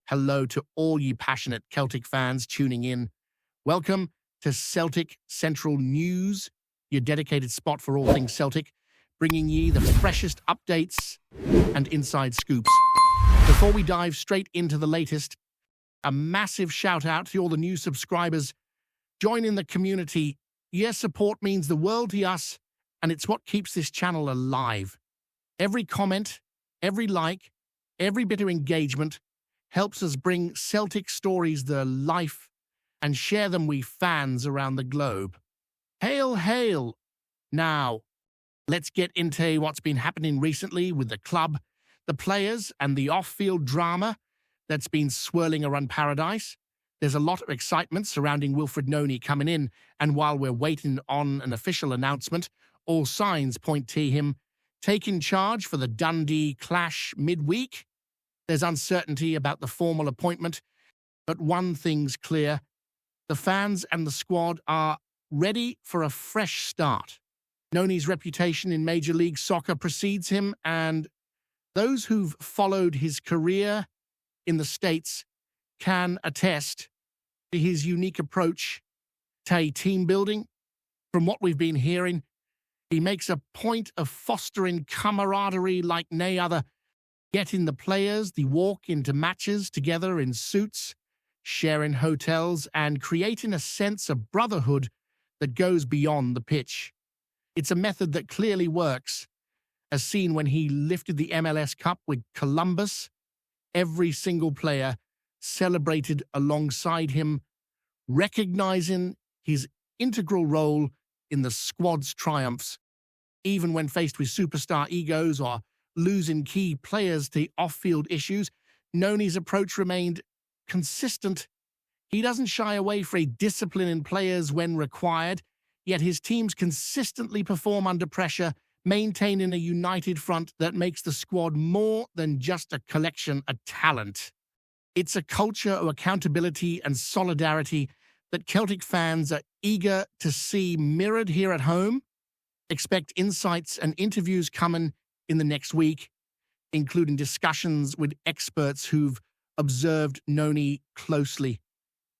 hello to all ye passionate Celtic fans tuning in. Welcome to Celtic Central News, your dedicated spot for all things Celtic, bringing ye the freshest updates and inside scoops. Before we dive straight into the latest, a massive shout out to all the new subscribers. Join in the community. Your support means the world to us, and it's what keeps this channel alive. Every comment, every like, every bit of engagement helps us bring Celtic stories to life and share them with fans around the globe. Hail, hail! Now, let's get into what's been happening recently with the club, the players, and the off-field drama that's been swirling around paradise. There's a lot of excitement surrounding Wilfred Noni coming in, and while we're waiting on an official announcement, all signs point to him taking charge for the Dundee clash midweek. There's uncertainty about the formal appointment, but one thing's clear. The fans and the squad are ready for a fresh start. Noni's reputation in Major League Soccer precedes him, and those who've followed his career in the States can attest to his unique approach to team building. From what we've been hearing, he makes a point of fostering camaraderie like no other, getting the players the walk into matches together in suits, sharing hotels, and creating a sense of brotherhood that goes beyond the pitch. It's a method that clearly works, as seen when he lifted the MLS Cup with Columbus. Every single player celebrated alongside him, recognizing his integral role in the squad's triumphs. Even when faced with superstar egos or losing key players to off-field issues, Noni's approach remained consistent. He doesn't shy away from disciplining players when required, yet his teams consistently perform under pressure, maintaining a united front that makes the squad more than just a collection of talent. It's a culture of accountability and solidarity that Celtic fans are eager to see mirrored here at home. Expect insights and interviews coming in the next week, including discussions with experts who've observed Noni closely.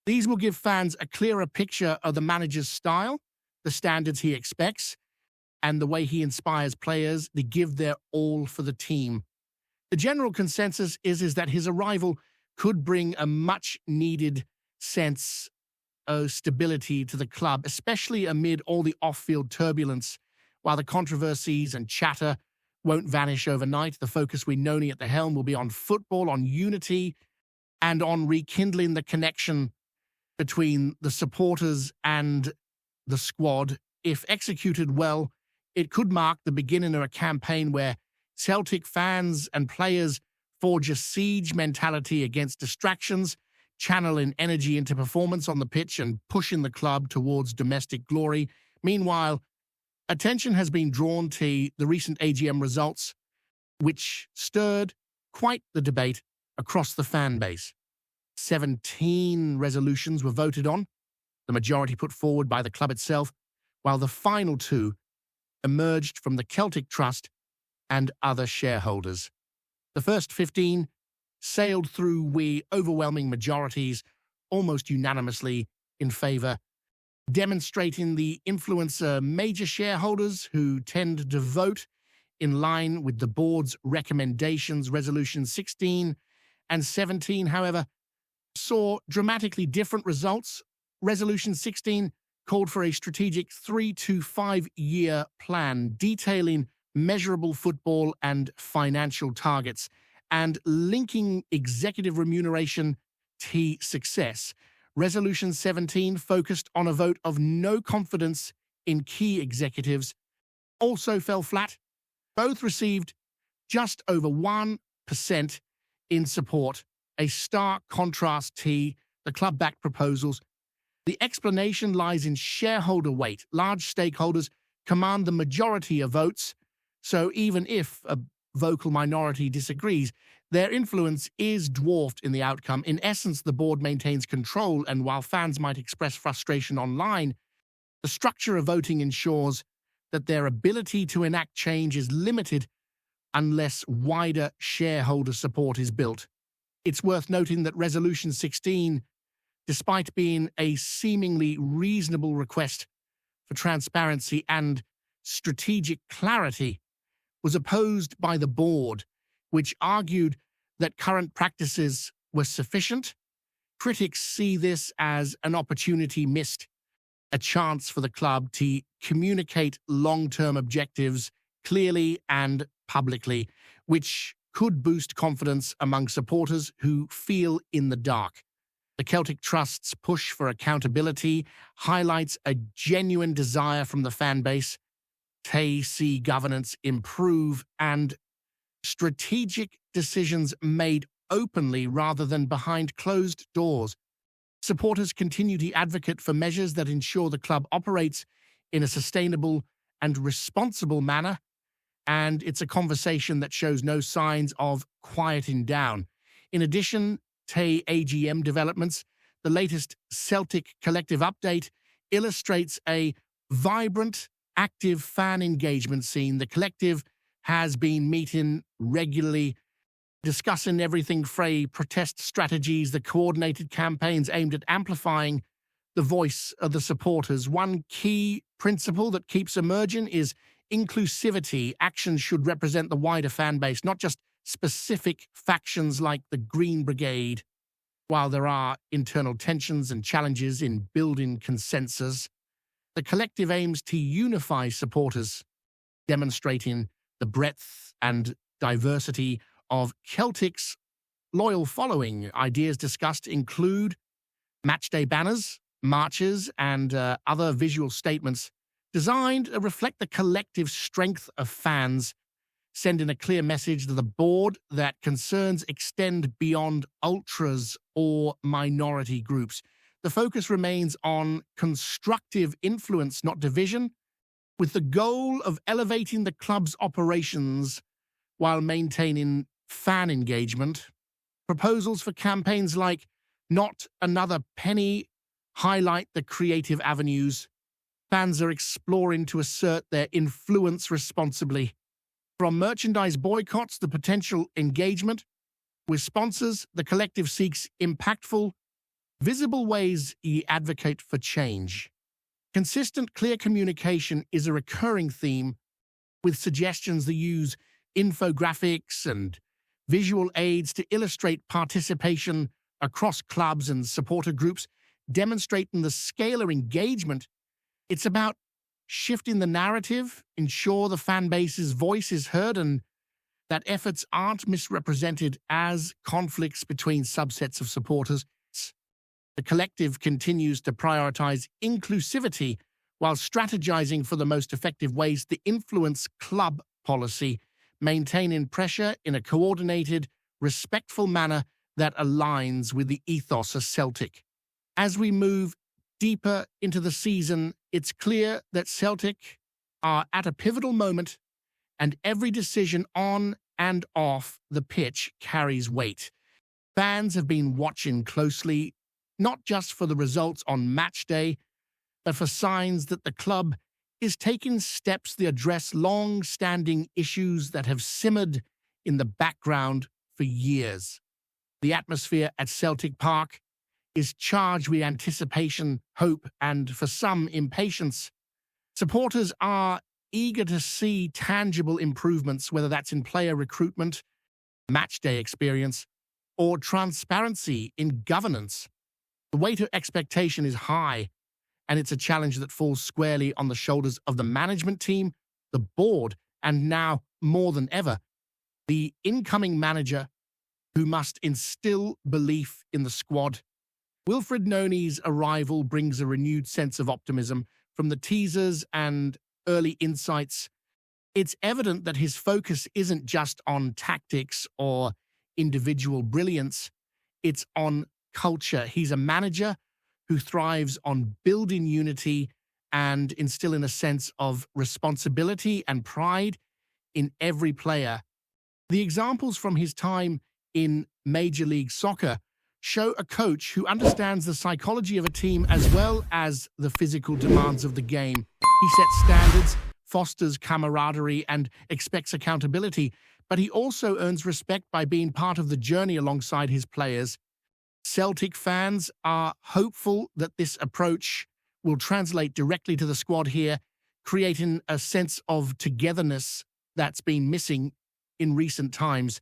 These will give fans a clearer picture of the manager's style, the standards he expects, and the way he inspires players to give their all for the team. The general consensus is that his arrival could bring a much-needed sense of stability to the club, especially amid all the off-field turbulence. While the controversies and chatter won't vanish overnight, the focus with Noni at the helm will be on football, on unity, and on rekindling the connection between the supporters and the squad. If executed well, it could mark the beginning of a campaign where Celtic fans and players forge a siege mentality against distractions, channeling energy into performance on the pitch and pushing the club towards domestic glory. Meanwhile, attention has been drawn to the recent AGM results, which stirred quite the debate across the fan base. 17 resolutions were voted on, the majority put forward by the club itself, while the final 2 emerged from the Celtic Trust and other shareholders. The first 15 sailed through with overwhelming majorities, almost unanimously in favour, demonstrating the influence of major shareholders who tend to vote in line with the board's recommendations. Resolution 16 and 17, however, saw dramatically different results. Resolution 16 called for a strategic 3 to 5 year plan detailing measurable football and financial targets and linking executive remuneration to success. Resolution 17 focused on a vote of no confidence in key executives, also fell flat. Both received just over 1% in support, a stark contrast to the club-backed proposals. The explanation lies in shareholder weight. Large stakeholders command the majority of votes, so even if a vocal minority disagrees, their influence is dwarfed in the outcome. In essence, the board maintains control, and while fans might express frustration online, the structure of voting ensures that their ability to enact change is limited unless wider shareholder support is built. It's worth noting that Resolution 16, despite being a seemingly reasonable request for transparency and strategic clarity, was opposed by the board, which argued that current practices were sufficient. Critics see this as an opportunity missed, a chance for the club to communicate long-term objectives clearly and publicly, which could boost confidence among supporters who feel in the dark. The Celtic Trust's push for accountability highlights a genuine desire from the fan base to see governance improve and strategic decisions made openly rather than behind closed doors. Supporters continue to advocate for measures that ensure the club operates in a sustainable and responsible manner, and it's a conversation that shows no signs of quieting down. In addition to AGM developments, the latest Celtic Collective update illustrates a vibrant, active fan engagement scene. The collective has been meeting regularly, discussing everything from protest strategies, the coordinated campaigns aimed at amplifying the voice of the supporters. One key principle that keeps emerging is inclusivity. Actions should represent the wider fan base, not just specific factions like the Green Brigade. While there are internal tensions and challenges in building consensus, the collective aims to unify supporters, demonstrating the breadth and diversity of Celtic's loyal following. Ideas discussed include matchday banners, marches, and other visual statements designed to reflect the collective strength of fans, sending a clear message to the board that concerns extend beyond ultras or minority groups. The focus remains on constructive influence, not division, with the goal of elevating the club's operations while maintaining fan engagement. Proposals for campaigns like Not Another Penny highlight the creative avenues fans are exploring to assert their influence responsibly. From merchandise boycotts to potential engagement with sponsors, the collective seeks impactful, visible ways you advocate for change. Consistent, clear communication is a recurring theme, with suggestions that use infographics and visual aids to illustrate participation across clubs and supporter groups, demonstrating the scale of engagement. It's about shifting the narrative, ensure the fan base's voice is heard, and that efforts aren't misrepresented as conflicts between subsets of supporters. The collective continues to prioritize inclusivity while strategizing for the most effective ways to influence club policy, maintaining pressure in a coordinated, respectful manner that aligns with the ethos of Celtic. As we move deeper into the season, it's clear that Celtic are at a pivotal moment, and every decision on and off the pitch carries weight. Fans have been watching closely, not just for the results on match day, but for signs that the club is taking steps to address long-standing issues that have simmered in the background for years. The atmosphere at Celtic Park is charged with anticipation, hope, and, for some, impatience. Supporters are eager to see tangible improvements, whether that's in player recruitment, matchday experience, or transparency in governance. The weight of expectation is high, and it's a challenge that falls squarely on the shoulders of the management team, the board, and now, more than ever, the incoming manager, who must instill belief in the squad. Wilfred Noni's arrival brings a renewed sense of optimism. From the teasers and early insights, it's evident that his focus isn't just on tactics or individual brilliance, it's on culture. He's a manager who thrives on building unity and instilling a sense of responsibility and pride in every player. The examples from his time in Major League Soccer show a coach who understands the psychology of a team as well as the physical demands of the game. He sets standards, fosters camaraderie, and expects accountability, but he also earns respect by being part of the journey alongside his players. Celtic fans are hopeful that this approach will translate directly to the squad here, creating a sense of togetherness that's been missing in recent times.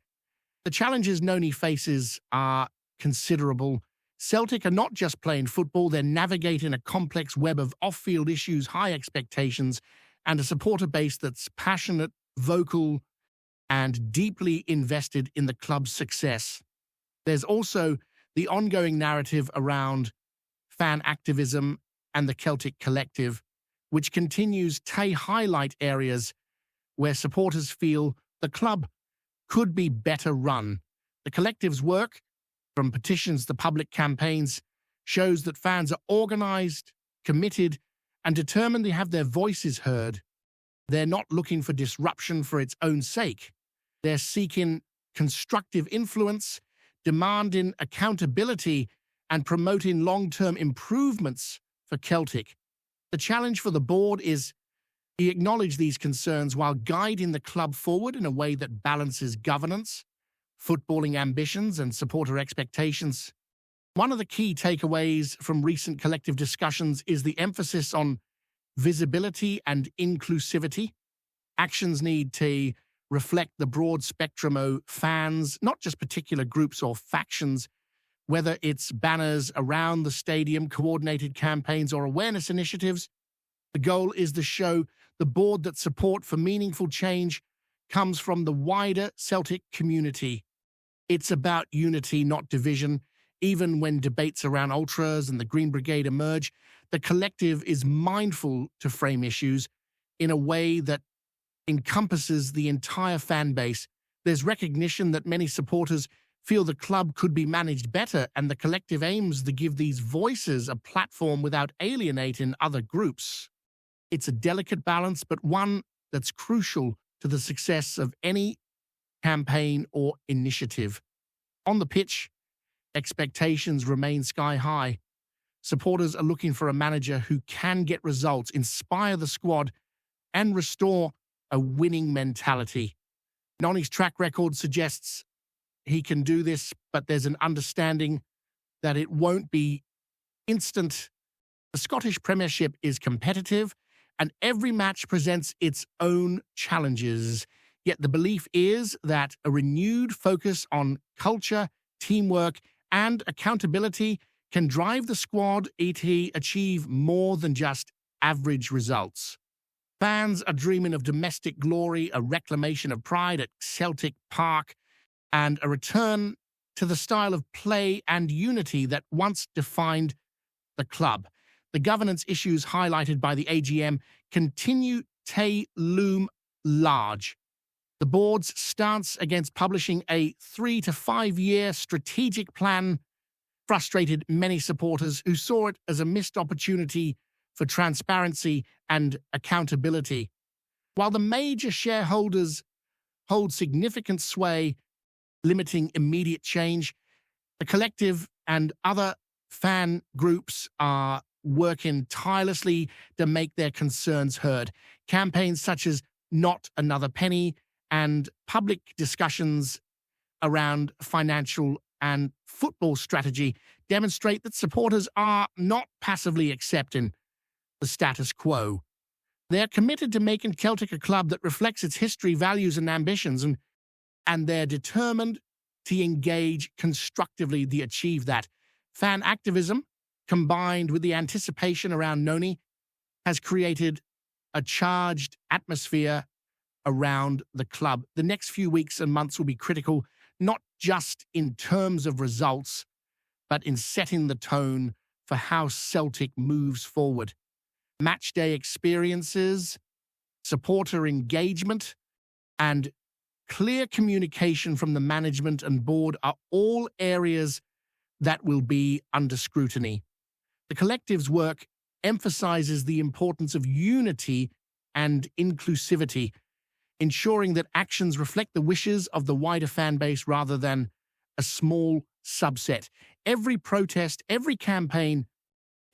The challenges Noni faces are considerable. Celtic are not just playing football, they're navigating a complex web of off-field issues, high expectations, and a supporter base that's passionate, vocal, and deeply invested in the club's success. There's also the ongoing narrative around fan activism and the Celtic Collective, which continues to highlight areas where supporters feel the club could be better run. The collective's work, from petitions to public campaigns, shows that fans are organized, committed, and determined to have their voices heard. They're not looking for disruption for its own sake. They're seeking constructive influence, demanding accountability, and promoting long-term improvements for Celtic. The challenge for the board is to acknowledge these concerns while guiding the club forward in a way that balances governance, footballing ambitions, and supporter expectations. One of the key takeaways from recent collective discussions is the emphasis on visibility and inclusivity. Actions need to reflect the broad spectrum of fans, not just particular groups or factions, whether it's banners around the stadium, coordinated campaigns, or awareness initiatives. The goal is to show the board that support for meaningful change comes from the wider Celtic community. It's about unity, not division. Even when debates around ultras and the Green Brigade emerge, the collective is mindful to frame issues in a way that encompasses the entire fan base. There's recognition that many supporters feel the club could be managed better, and the collective aims to give these voices a platform without alienating other groups. It's a delicate balance, but one that's crucial to the success of any campaign or initiative. On the pitch, expectations remain sky high. Supporters are looking for a manager who can get results, inspire the squad, and restore a winning mentality. Noni's track record suggests he can do this, but there's an understanding that it won't be instant. The Scottish Premiership is competitive, and every match presents its own challenges. Yet the belief is that a renewed focus on culture, teamwork, and accountability can drive the squad to achieve more than just average results. Fans are dreaming of domestic glory, a reclamation of pride at Celtic Park, and a return to the style of play and unity that once defined the club. The governance issues highlighted by the AGM continue to loom large. The board's stance against publishing a 3 to 5 year strategic plan frustrated many supporters who saw it as a missed opportunity for transparency and accountability. While the major shareholders hold significant sway, limiting immediate change, the collective and other fan groups are working tirelessly to make their concerns heard. Campaigns such as Not Another Penny and public discussions around financial and football strategy demonstrate that supporters are not passively accepting the status quo. They're committed to making Celtic a club that reflects its history, values, and ambitions, and they're determined to engage constructively to achieve that. Fan activism, combined with the anticipation around Noni, has created a charged atmosphere around the club. The next few weeks and months will be critical, not just in terms of results, but in setting the tone for how Celtic moves forward. Matchday experiences, supporter engagement, and clear communication from the management and board are all areas that will be under scrutiny. The collective's work emphasizes the importance of unity and inclusivity, ensuring that actions reflect the wishes of the wider fan base rather than a small subset. Every protest, every campaign,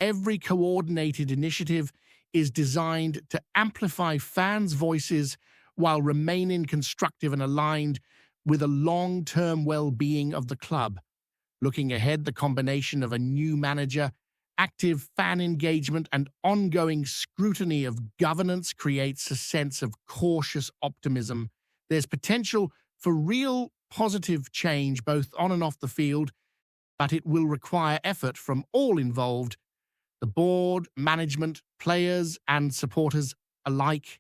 every coordinated initiative is designed to amplify fans' voices while remaining constructive and aligned with the long-term well-being of the club. Looking ahead, the combination of a new manager, active fan engagement, and ongoing scrutiny of governance creates a sense of cautious optimism. There's potential for real positive change both on and off the field, but it will require effort from all involved, the board, management, players, and supporters alike.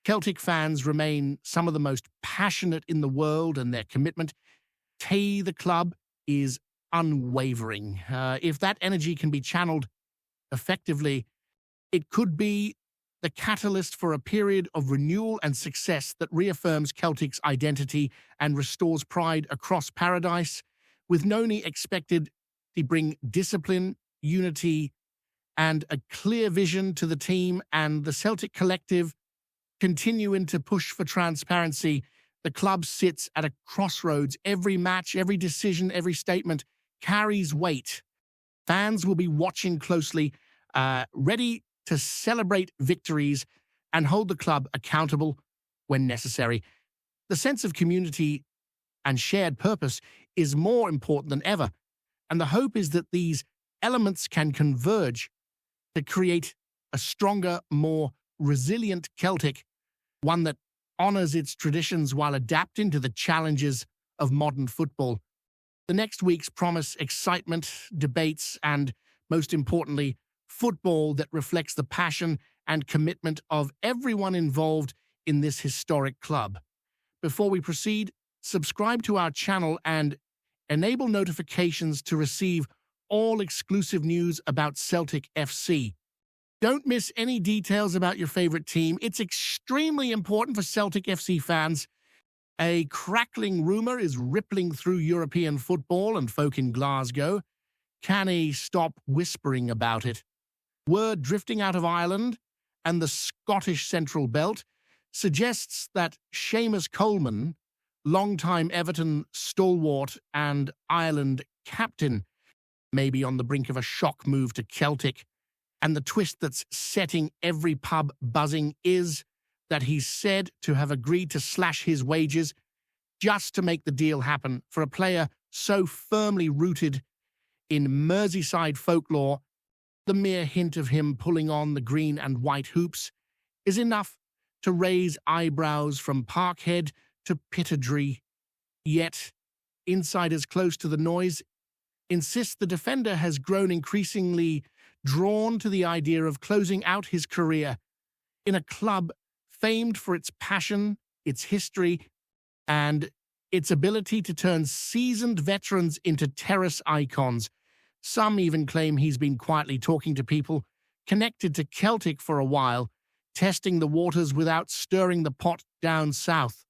Celtic fans remain some of the most passionate in the world, and their commitment to the club is unwavering. If that energy can be channeled effectively, it could be the catalyst for a period of renewal and success that reaffirms Celtic's identity and restores pride across Paradise, with Noni expected to bring discipline, unity, and a clear vision to the team, and the Celtic Collective continuing to push for transparency. The club sits at a crossroads. Every match, every decision, every statement carries weight. Fans will be watching closely, ready to celebrate victories and hold the club accountable when necessary. The sense of community and shared purpose is more important than ever, and the hope is that these elements can converge to create a stronger, more resilient Celtic, one that honors its traditions while adapting to the challenges of modern football. The next weeks promise excitement, debates, and, most importantly, football that reflects the passion and commitment of everyone involved in this historic club. Before we proceed, subscribe to our channel and enable notifications to receive all exclusive news about Celtic FC. Don't miss any details about your favorite team. It's extremely important for Celtic FC fans. A crackling rumor is rippling through European football and folk in Glasgow. Can he stop whispering about it? Word drifting out of Ireland and the Scottish Central Belt suggests that Séamus Coleman, longtime Everton stalwart and Ireland captain, may be on the brink of a shock move to Celtic. And the twist that's setting every pub buzzing is that he's said to have agreed to slash his wages just to make the deal happen. For a player so firmly rooted in Merseyside folklore, the mere hint of him pulling on the green and white hoops is enough to raise eyebrows from Parkhead to Pittodrie. Yet, insiders close to the noise insist the defender has grown increasingly drawn to the idea of closing out his career in a club famed for its passion, its history, and its ability to turn seasoned veterans into terrace icons. Some even claim he's been quietly talking to people connected to Celtic for a while, testing the waters without stirring the pot down south.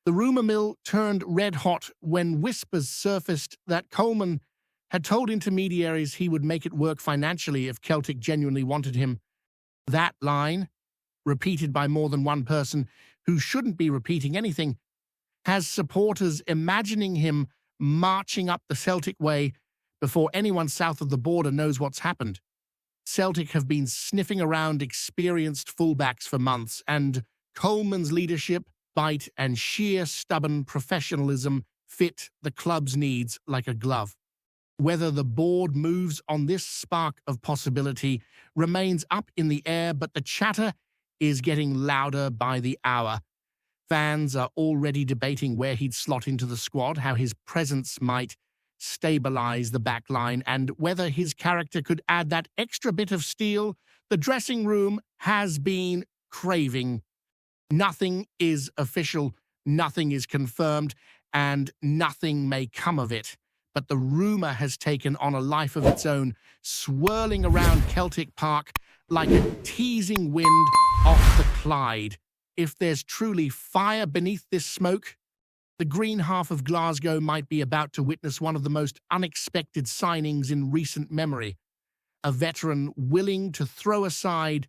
The rumour mill turned red-hot when whispers surfaced that Coleman had told intermediaries he would make it work financially if Celtic genuinely wanted him. That line, repeated by more than one person who shouldn't be repeating anything, has supporters imagining him marching up the Celtic way before anyone south of the border knows what's happened. Celtic have been sniffing around experienced fullbacks for months, and Coleman's leadership, bite, and sheer stubborn professionalism fit the club's needs like a glove. Whether the board moves on this spark of possibility remains up in the air, but the chatter is getting louder by the hour. Fans are already debating where he'd slot into the squad, how his presence might stabilize the back line, and whether his character could add that extra bit of steel the dressing room has been craving. Nothing is official, nothing is confirmed, and nothing may come of it. But the rumour has taken on a life of its own, swirling around Celtic Park like a teasing wind off the Clyde. If there's truly fire beneath this smoke, the green half of Glasgow might be about to witness one of the most unexpected signings in recent memory. A veteran willing to throw aside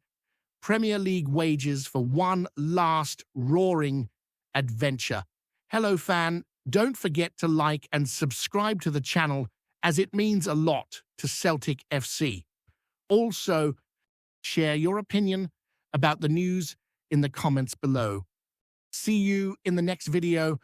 Premier League wages for one last roaring adventure. Hello, fan. Don't forget to like and subscribe to the channel, as it means a lot to Celtic FC. Also, share your opinion about the news in the comments below. See you in the next video.